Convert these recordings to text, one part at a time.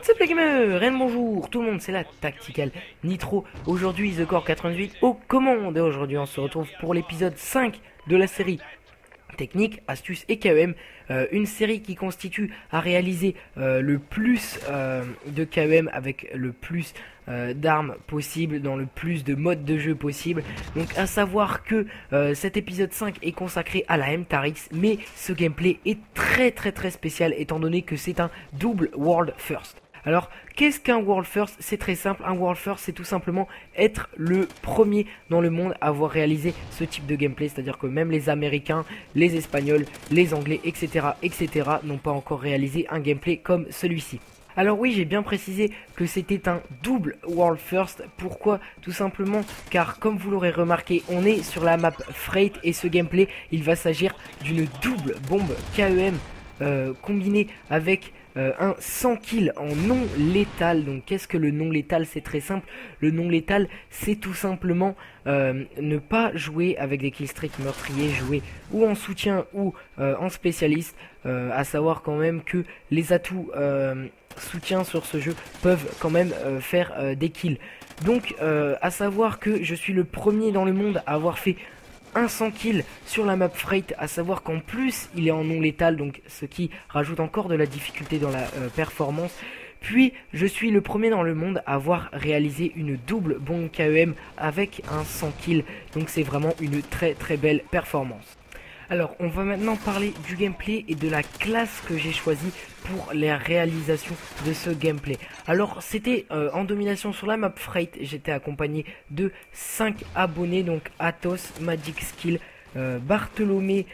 What's up les gamers, et bonjour tout le monde, c'est la Tactical Nitro. Aujourd'hui The Core 98 aux commandes et aujourd'hui on se retrouve pour l'épisode 5 de la série Technique, Astuces et KEM. Une série qui constitue à réaliser le plus de KEM avec le plus d'armes possibles dans le plus de modes de jeu possible. Donc à savoir que cet épisode 5 est consacré à la MTRX, mais ce gameplay est très spécial étant donné que c'est un double World First. Alors, qu'est-ce qu'un World First? C'est très simple, un World First c'est tout simplement être le premier dans le monde à avoir réalisé ce type de gameplay, c'est-à-dire que même les Américains, les Espagnols, les Anglais, etc. n'ont pas encore réalisé un gameplay comme celui-ci. Alors oui, j'ai bien précisé que c'était un double World First. Pourquoi? Tout simplement car, comme vous l'aurez remarqué, on est sur la map Freight et ce gameplay, il va s'agir d'une double bombe KEM combinée avec un 100 kills en non létal. Donc qu'est-ce que le non létal? C'est très simple. Le non létal c'est tout simplement ne pas jouer avec des killstreaks meurtriers, jouer ou en soutien ou en spécialiste. À savoir quand même que les atouts soutien sur ce jeu peuvent quand même faire des kills. Donc à savoir que je suis le premier dans le monde à avoir fait un 100 kills sur la map Freight, à savoir qu'en plus il est en non létal, donc ce qui rajoute encore de la difficulté dans la performance. Puis je suis le premier dans le monde à avoir réalisé une double bombe KEM avec un 100 kills, donc c'est vraiment une très belle performance. Alors on va maintenant parler du gameplay et de la classe que j'ai choisie pour la réalisation de ce gameplay. Alors c'était en domination sur la map Freight, j'étais accompagné de 5 abonnés, donc Athos, Magic Skill, Bartholomé,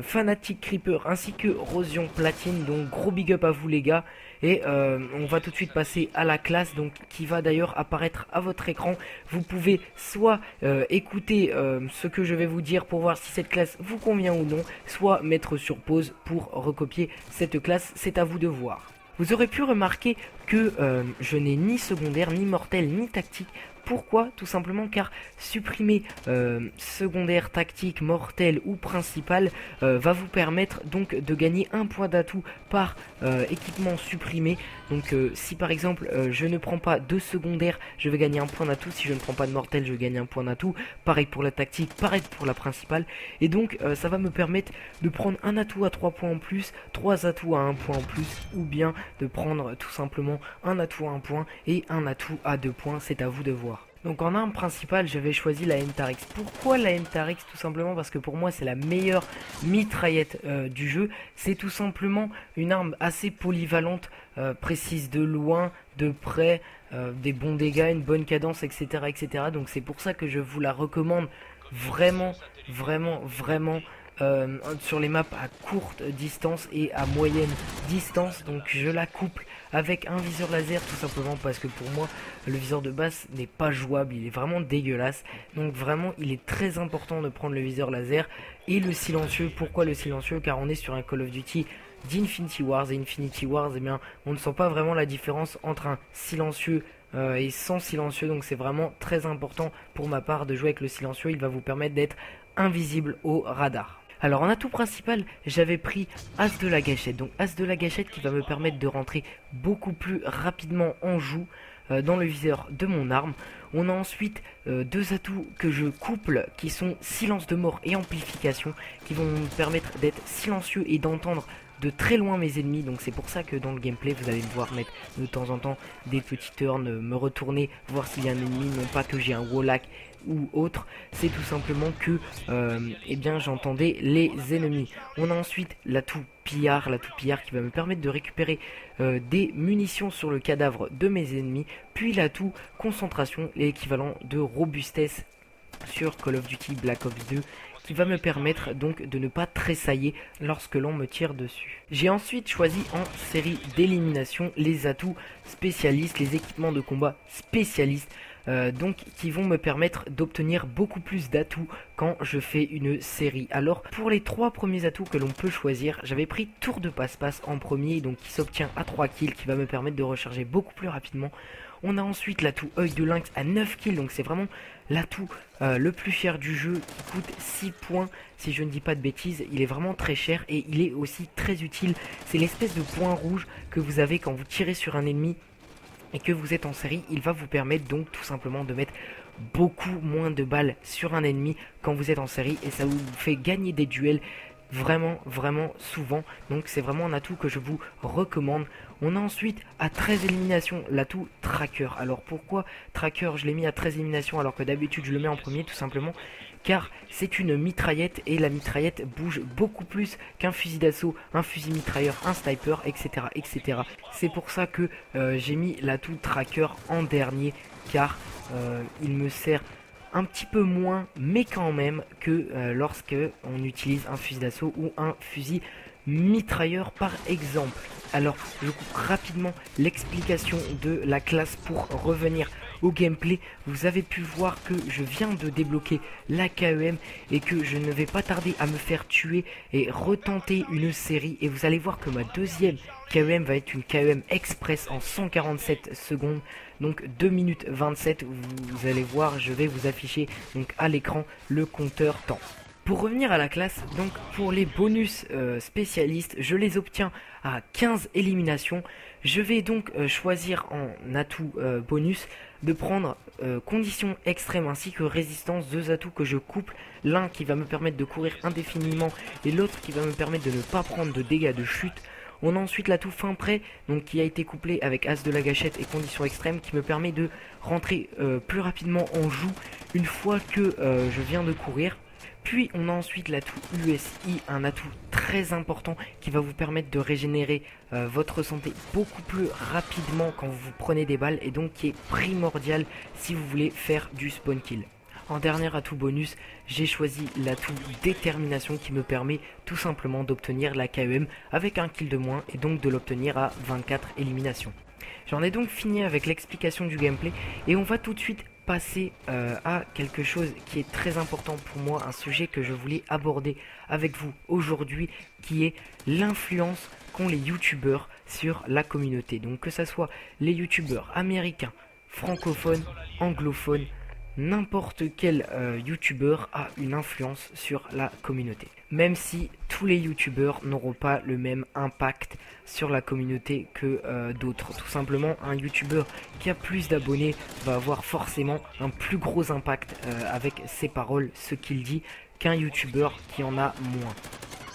Fanatic Creeper ainsi que Rosion Platine. Donc gros big up à vous les gars. Et on va tout de suite passer à la classe, donc qui va d'ailleurs apparaître à votre écran. Vous pouvez soit écouter ce que je vais vous dire pour voir si cette classe vous convient ou non, soit mettre sur pause pour recopier cette classe, c'est à vous de voir. Vous aurez pu remarquer que je n'ai ni secondaire, ni mortel, ni tactique. Pourquoi? Tout simplement car supprimer secondaire, tactique, mortel ou principal va vous permettre donc de gagner un point d'atout par équipement supprimé. Donc si par exemple je ne prends pas de secondaire, je vais gagner un point d'atout. Si je ne prends pas de mortel, je gagne un point d'atout. Pareil pour la tactique, pareil pour la principale. Et donc ça va me permettre de prendre un atout à 3 points en plus, 3 atouts à 1 point en plus, ou bien de prendre tout simplement un atout à 1 point et un atout à 2 points, c'est à vous de voir. Donc en arme principale, j'avais choisi la MTRX. Pourquoi la MTRX? Tout simplement parce que pour moi c'est la meilleure mitraillette du jeu. C'est tout simplement une arme assez polyvalente, précise de loin, de près, des bons dégâts, une bonne cadence, etc. Donc c'est pour ça que je vous la recommande vraiment sur les maps à courte distance et à moyenne distance. Donc je la couple avec un viseur laser tout simplement parce que pour moi le viseur de base n'est pas jouable, il est vraiment dégueulasse. Donc vraiment il est très important de prendre le viseur laser et le silencieux. Pourquoi le silencieux? Car on est sur un Call of Duty d'Infinity Wars et Infinity Wars, eh bien on ne sent pas vraiment la différence entre un silencieux et sans silencieux. Donc c'est vraiment très important pour ma part de jouer avec le silencieux, il va vous permettre d'être invisible au radar. Alors en atout principal, j'avais pris As de la gâchette. Donc As de la gâchette qui va me permettre de rentrer beaucoup plus rapidement en joue dans le viseur de mon arme. On a ensuite deux atouts que je couple qui sont silence de mort et amplification, qui vont me permettre d'être silencieux et d'entendre de très loin mes ennemis. Donc c'est pour ça que dans le gameplay vous allez me voir mettre de temps en temps des petits turns, me retourner, voir s'il y a un ennemi, non pas que j'ai un wallhack ou autre, c'est tout simplement que eh bien j'entendais les ennemis. On a ensuite l'atout pillard qui va me permettre de récupérer des munitions sur le cadavre de mes ennemis, puis l'atout concentration, l'équivalent de robustesse sur Call of Duty Black Ops 2, qui va me permettre donc de ne pas tressailler lorsque l'on me tire dessus. J'ai ensuite choisi en série d'élimination les atouts spécialistes, les équipements de combat spécialistes, donc qui vont me permettre d'obtenir beaucoup plus d'atouts quand je fais une série. Alors pour les 3 premiers atouts que l'on peut choisir, j'avais pris tour de passe-passe en premier, donc qui s'obtient à 3 kills, qui va me permettre de recharger beaucoup plus rapidement. On a ensuite l'atout œil de lynx à 9 kills, donc c'est vraiment l'atout le plus cher du jeu, qui coûte 6 points si je ne dis pas de bêtises. Il est vraiment très cher et il est aussi très utile. C'est l'espèce de point rouge que vous avez quand vous tirez sur un ennemi et que vous êtes en série, il va vous permettre donc tout simplement de mettre beaucoup moins de balles sur un ennemi quand vous êtes en série, et ça vous fait gagner des duels vraiment souvent. Donc c'est vraiment un atout que je vous recommande. On a ensuite à 13 éliminations l'atout Tracker. Alors pourquoi Tracker je l'ai mis à 13 éliminations alors que d'habitude je le mets en premier? Tout simplement car c'est une mitraillette, et la mitraillette bouge beaucoup plus qu'un fusil d'assaut, un fusil mitrailleur, un sniper, etc. C'est pour ça que j'ai mis l'atout Tracker en dernier, car il me sert un petit peu moins, mais quand même, que lorsque on utilise un fusil d'assaut ou un fusil mitrailleur par exemple. Alors je coupe rapidement l'explication de la classe pour revenir au gameplay. Vous avez pu voir que je viens de débloquer la KEM et que je ne vais pas tarder à me faire tuer et retenter une série, et vous allez voir que ma deuxième KEM va être une KEM express en 147 secondes, donc 2 minutes 27. Vous allez voir, je vais vous afficher donc à l'écran le compteur temps. Pour revenir à la classe, donc pour les bonus spécialistes, je les obtiens à 15 éliminations. Je vais donc choisir en atout bonus de prendre conditions extrêmes ainsi que résistance, deux atouts que je couple, l'un qui va me permettre de courir indéfiniment et l'autre qui va me permettre de ne pas prendre de dégâts de chute. On a ensuite l'atout fin prêt, donc qui a été couplé avec as de la gâchette et conditions extrêmes, qui me permet de rentrer plus rapidement en joue une fois que je viens de courir. Puis on a ensuite l'atout USI, un atout très important qui va vous permettre de régénérer votre santé beaucoup plus rapidement quand vous prenez des balles, et donc qui est primordial si vous voulez faire du spawn kill. En dernier atout bonus, j'ai choisi l'atout détermination qui me permet tout simplement d'obtenir la KEM avec un kill de moins et donc de l'obtenir à 24 éliminations. J'en ai donc fini avec l'explication du gameplay et on va tout de suite passer à quelque chose qui est très important pour moi, un sujet que je voulais aborder avec vous aujourd'hui, qui est l'influence qu'ont les youtubeurs sur la communauté. Donc que ce soit les youtubeurs américains, francophones, anglophones, n'importe quel youtubeur a une influence sur la communauté. Même si tous les youtubeurs n'auront pas le même impact sur la communauté que d'autres. Tout simplement, un youtubeur qui a plus d'abonnés va avoir forcément un plus gros impact avec ses paroles, ce qu'il dit, qu'un youtubeur qui en a moins.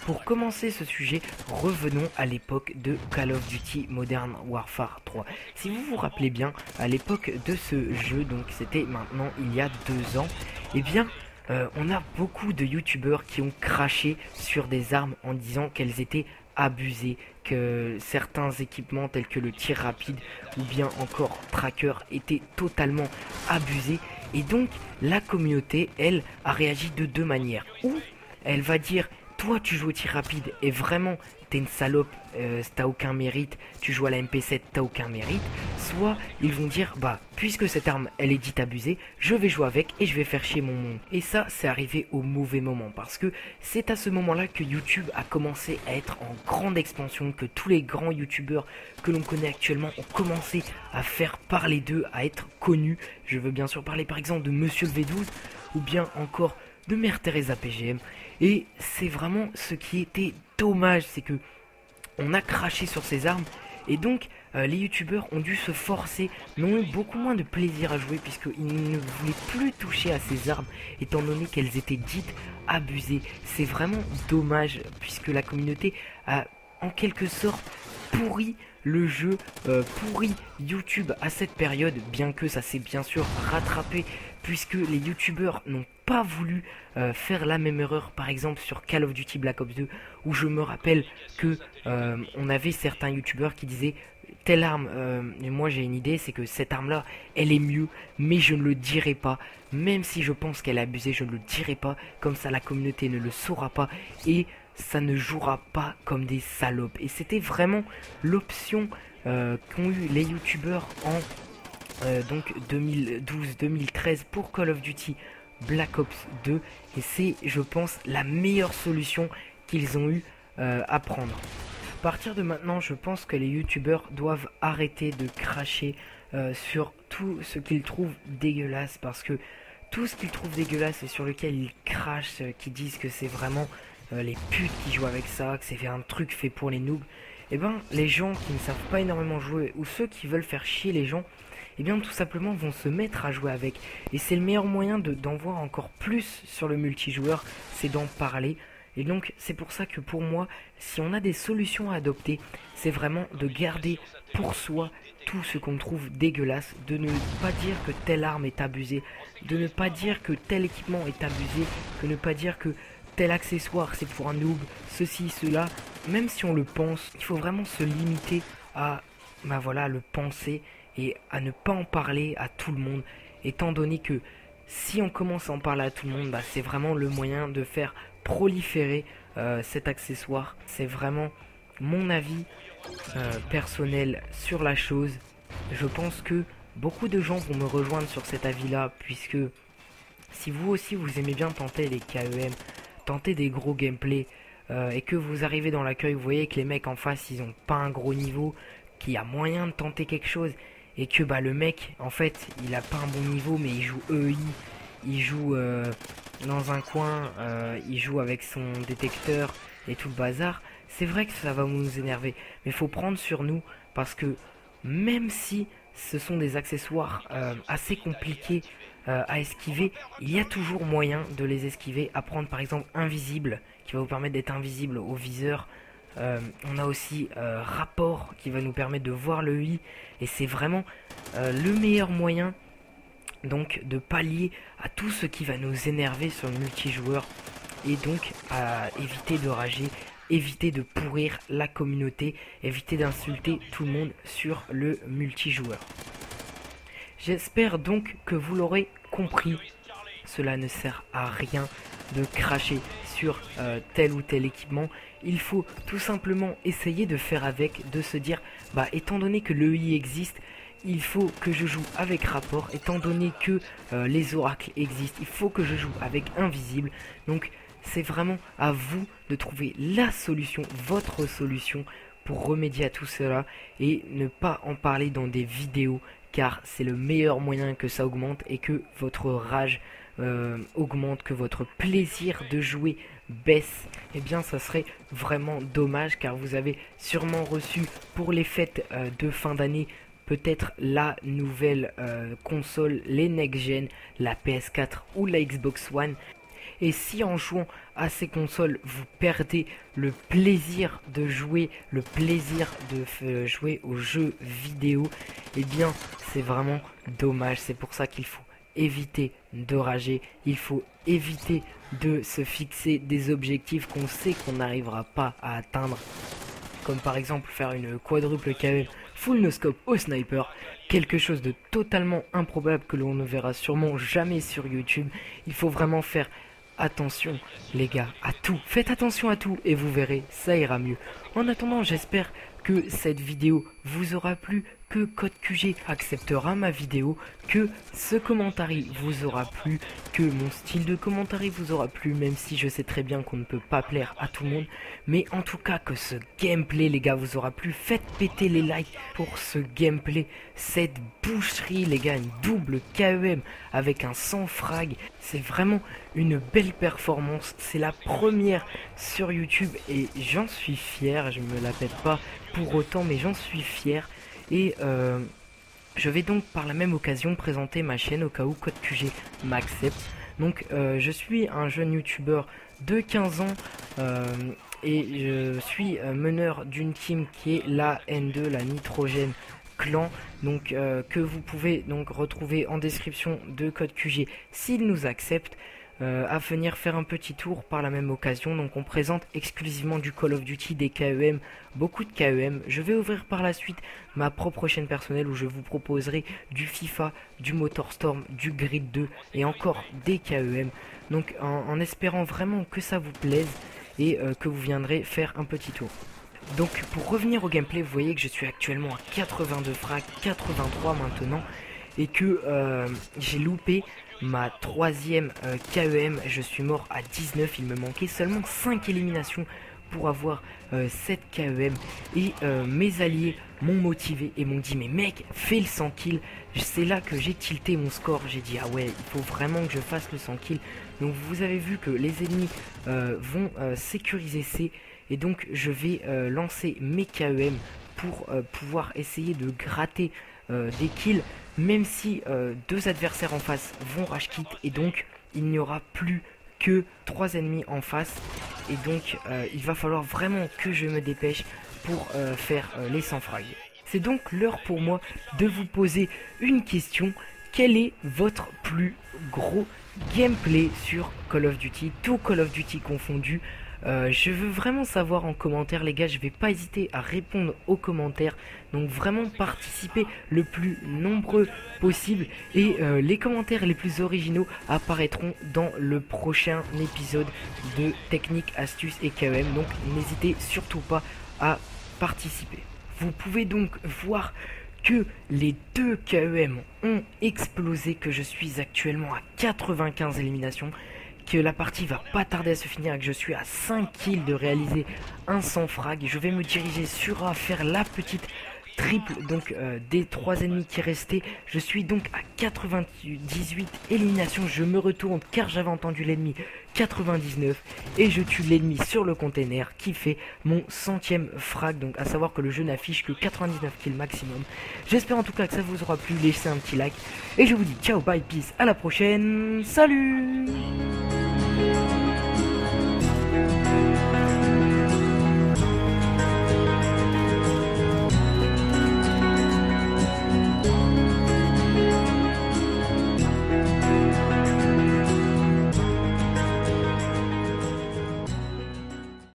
Pour commencer ce sujet, revenons à l'époque de Call of Duty Modern Warfare 3. Si vous vous rappelez bien, à l'époque de ce jeu, donc c'était maintenant il y a 2 ans, eh bien on a beaucoup de youtubeurs qui ont craché sur des armes en disant qu'elles étaient abusées, que certains équipements tels que le tir rapide ou bien encore tracker étaient totalement abusés, et donc la communauté, elle, a réagi de deux manières. Ou elle va dire: toi tu joues au tir rapide et vraiment t'es une salope, t'as aucun mérite, tu joues à la MP7, t'as aucun mérite. Soit ils vont dire: bah puisque cette arme elle est dite abusée, je vais jouer avec et je vais faire chier mon monde. Et ça, c'est arrivé au mauvais moment, parce que c'est à ce moment là que YouTube a commencé à être en grande expansion, que tous les grands youtubeurs que l'on connaît actuellement ont commencé à faire parler d'eux, à être connus. Je veux bien sûr parler par exemple de Monsieur V12 ou bien encore de Mère Teresa PGM. Et c'est vraiment ce qui était dommage, c'est que on a craché sur ces armes, et donc les youtubeurs ont dû se forcer, mais ont eu beaucoup moins de plaisir à jouer puisqu'ils ne voulaient plus toucher à ces armes étant donné qu'elles étaient dites abusées. C'est vraiment dommage puisque la communauté a en quelque sorte pourri le jeu, pourri YouTube à cette période, bien que ça s'est bien sûr rattrapé puisque les youtubeurs n'ont pas voulu faire la même erreur, par exemple sur Call of Duty Black Ops 2, où je me rappelle que on avait certains youtubeurs qui disaient: telle arme, et moi j'ai une idée, c'est que cette arme là elle est mieux, mais je ne le dirai pas, même si je pense qu'elle est abusée, je ne le dirai pas, comme ça la communauté ne le saura pas et ça ne jouera pas comme des salopes. Et c'était vraiment l'option qu'ont eu les youtubeurs en donc 2012-2013 pour Call of Duty Black Ops 2, et c'est, je pense, la meilleure solution qu'ils ont eu à prendre. À partir de maintenant, je pense que les youtubeurs doivent arrêter de cracher sur tout ce qu'ils trouvent dégueulasse, parce que tout ce qu'ils trouvent dégueulasse et sur lequel ils crachent, qui disent que c'est vraiment les putes qui jouent avec ça, que c'est un truc fait pour les noobs, Et ben les gens qui ne savent pas énormément jouer ou ceux qui veulent faire chier les gens, et bien tout simplement vont se mettre à jouer avec. Et c'est le meilleur moyen d'en voir encore plus sur le multijoueur, c'est d'en parler. Et donc c'est pour ça que pour moi, si on a des solutions à adopter, c'est vraiment de garder pour soi tout ce qu'on trouve dégueulasse, de ne pas dire que telle arme est abusée, de ne pas dire que tel équipement est abusé, de ne pas dire que tel accessoire c'est pour un noob, ceci, cela. Même si on le pense, il faut vraiment se limiter à voilà, le penser et à ne pas en parler à tout le monde, étant donné que si on commence à en parler à tout le monde, c'est vraiment le moyen de faire proliférer cet accessoire. C'est vraiment mon avis personnel sur la chose. Je pense que beaucoup de gens vont me rejoindre sur cet avis-là, puisque si vous aussi vous aimez bien tenter les KEM, tenter des gros gameplays, et que vous arrivez dans l'accueil, vous voyez que les mecs en face ils ont pas un gros niveau, qu'il y a moyen de tenter quelque chose, et que le mec en fait il a pas un bon niveau mais il joue EI, il joue dans un coin, il joue avec son détecteur et tout le bazar, c'est vrai que ça va nous énerver, mais faut prendre sur nous, parce que même si ce sont des accessoires assez compliqués à esquiver, il y a toujours moyen de les esquiver. À prendre par exemple invisible, qui va vous permettre d'être invisible au viseur. On a aussi rapport, qui va nous permettre de voir le i, et c'est vraiment le meilleur moyen donc de pallier à tout ce qui va nous énerver sur le multijoueur, et donc à éviter de rager, éviter de pourrir la communauté, éviter d'insulter tout le monde sur le multijoueur. J'espère donc que vous l'aurez compris, cela ne sert à rien de cracher sur tel ou tel équipement. Il faut tout simplement essayer de faire avec, de se dire, étant donné que le i existe, il faut que je joue avec rapport, étant donné que les oracles existent, il faut que je joue avec invisible. Donc c'est vraiment à vous de trouver la solution, votre solution pour remédier à tout cela, et ne pas en parler dans des vidéos, car c'est le meilleur moyen que ça augmente et que votre rage augmente, que votre plaisir de jouer baisse. Et bien ça serait vraiment dommage, car vous avez sûrement reçu pour les fêtes de fin d'année peut-être la nouvelle console, les next-gen, la PS4 ou la Xbox One. Et si en jouant à ces consoles, vous perdez le plaisir de jouer, le plaisir de jouer aux jeux vidéo, eh bien c'est vraiment dommage. C'est pour ça qu'il faut éviter de rager, il faut éviter de se fixer des objectifs qu'on sait qu'on n'arrivera pas à atteindre. Comme par exemple faire une quadruple KM full no scope au sniper, quelque chose de totalement improbable que l'on ne verra sûrement jamais sur YouTube. Il faut vraiment faire attention les gars à tout, faites attention à tout et vous verrez, ça ira mieux. En attendant, j'espère que cette vidéo vous aura plu, que CodeQG acceptera ma vidéo, que ce commentaire vous aura plu, que mon style de commentaire vous aura plu, même si je sais très bien qu'on ne peut pas plaire à tout le monde. Mais en tout cas que ce gameplay les gars vous aura plu, faites péter les likes pour ce gameplay, cette boucherie les gars, une double KEM avec un 100 frag, c'est vraiment une belle performance, c'est la première sur YouTube et j'en suis fier, je me la pète pas pour autant mais j'en suis fier. Et je vais donc par la même occasion présenter ma chaîne au cas où CodeQG m'accepte. Donc je suis un jeune youtubeur de 15 ans et je suis meneur d'une team qui est la N2, la Nitrogène Clan, donc que vous pouvez donc retrouver en description de CodeQG s'il nous accepte. À venir faire un petit tour par la même occasion. Donc on présente exclusivement du Call of Duty, des KEM, beaucoup de KEM. Je vais ouvrir par la suite ma propre chaîne personnelle où je vous proposerai du FIFA, du MotorStorm, du Grid 2 et encore des KEM. Donc en espérant vraiment que ça vous plaise et que vous viendrez faire un petit tour. Donc pour revenir au gameplay, vous voyez que je suis actuellement à 82 frags, 83 maintenant, et que j'ai loupé ma troisième KEM, je suis mort à 19, il me manquait seulement 5 éliminations pour avoir cette KEM, et mes alliés m'ont motivé et m'ont dit mais mec fais le 100 kills. C'est là que j'ai tilté mon score, j'ai dit ah ouais il faut vraiment que je fasse le 100 kills. Donc vous avez vu que les ennemis vont sécuriser C, et donc je vais lancer mes KEM pour pouvoir essayer de gratter des kills, même si deux adversaires en face vont rage quit, et donc il n'y aura plus que 3 ennemis en face, et donc il va falloir vraiment que je me dépêche pour faire les 100 frags. C'est donc l'heure pour moi de vous poser une question. Quel est votre plus gros gameplay sur Call of Duty, tout Call of Duty confondu? Je veux vraiment savoir en commentaire, les gars. Je vais pas hésiter à répondre aux commentaires, donc vraiment participer le plus nombreux possible, et les commentaires les plus originaux apparaîtront dans le prochain épisode de Technique, Astuces et KEM, donc n'hésitez surtout pas à participer. Vous pouvez donc voir que les deux KEM ont explosé, que je suis actuellement à 95 éliminations, que la partie va pas tarder à se finir et que je suis à 5 kills de réaliser un 100 frag. Je vais me diriger sur à faire la petite triple donc des 3 ennemis qui restaient. Je suis donc à 98 éliminations. Je me retourne car j'avais entendu l'ennemi 99 et je tue l'ennemi sur le container qui fait mon 100e frag. Donc à savoir que le jeu n'affiche que 99 kills maximum. J'espère en tout cas que ça vous aura plu. Laissez un petit like et je vous dis ciao, bye, peace, à la prochaine, salut.